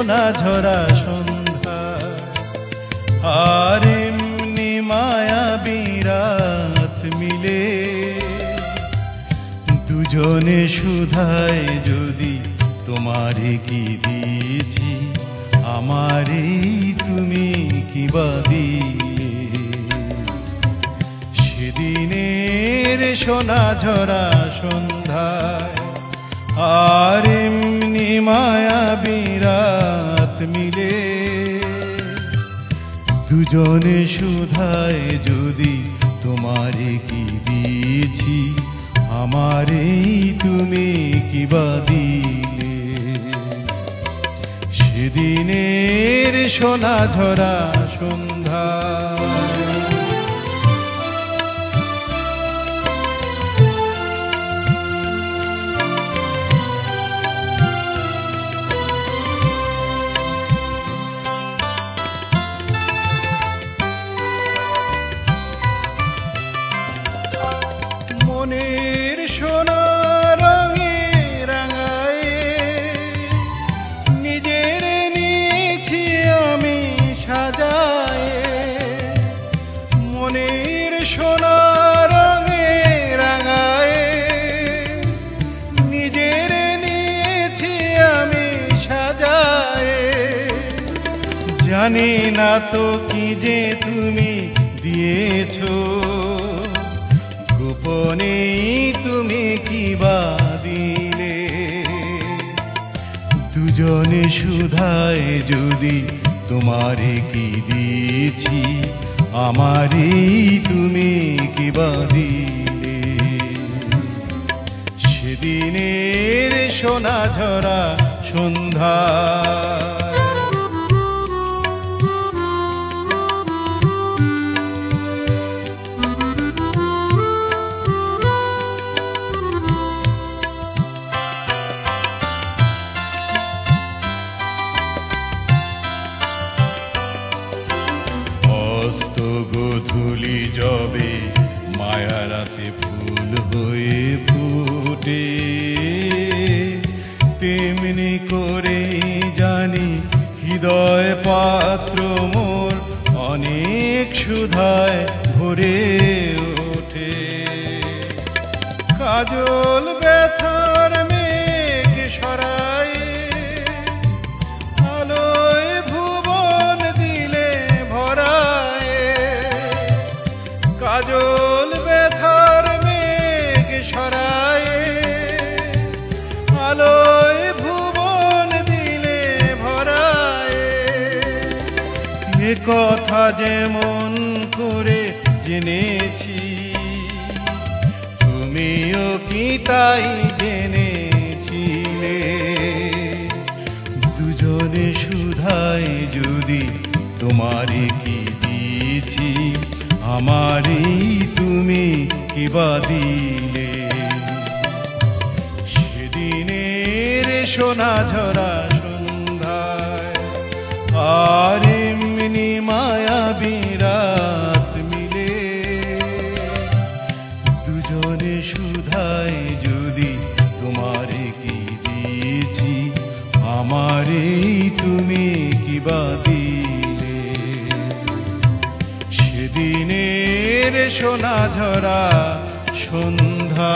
সোনা ঝরা সন্ধ্যা আর এমনি মায়াবী রাত মিলে দুজনে শুধায় যদি তোমারে কি দিয়েছি আমারে তুমি কি বা দিলে সেদিনের সোনা ঝরা সন্ধ্যায় আর এমনি মায়াবী রাত মিলে দুজনে শুধায় যদি তোমারে কি দিয়েছি আমারে তুমি কি বা দিলে সেদিনের সোনা ঝরা সন্ধ্যা মনের সোনা রঙে রাঙায় নিজের নিয়েছি আমি সাজায় মনের সোনা রঙে রাঙায় নিজের নিয়েছি আমি সাজায় জানি না তো কি যে তুমি দিয়েছো গোপনে তুমি কি বা দিলে দুজনে শুধায় যদি তোমারে কি দিয়েছি আমারে তুমি কি বা দিলে সেদিনের সোনা ঝরা সন্ধ্যা গোধূলি যবে মায়ারাতে ফুল হয়ে ফুটে তেমনি করে জানি হৃদয় পাত্র মোর অনেক সুধায় ভরে ওঠে কাজল ব্যথার মেঘ সরায় আলোয় ভুবন দিলে ভরায় কাজল ব্যথার মেঘ সরায় আলোয় ভুবন দিলে ভরায় এ কথা যেমন করে জেনেছি তুমিও কি তাই জেনেছিলে দুজনে শুধায় যদি তোমারে কি দিয়েছি আমারে তুমি কি বা দিলে সেদিনের সোনা ঝরা সন্ধ্যায় আর এমনি মায়াবী রাত মিলে দুজনে শুধায় যদি তোমারে কি দিয়েছি আমারে তুমি কি বা দিলে সেদিনের সোনা ঝরা সন্ধ্যা।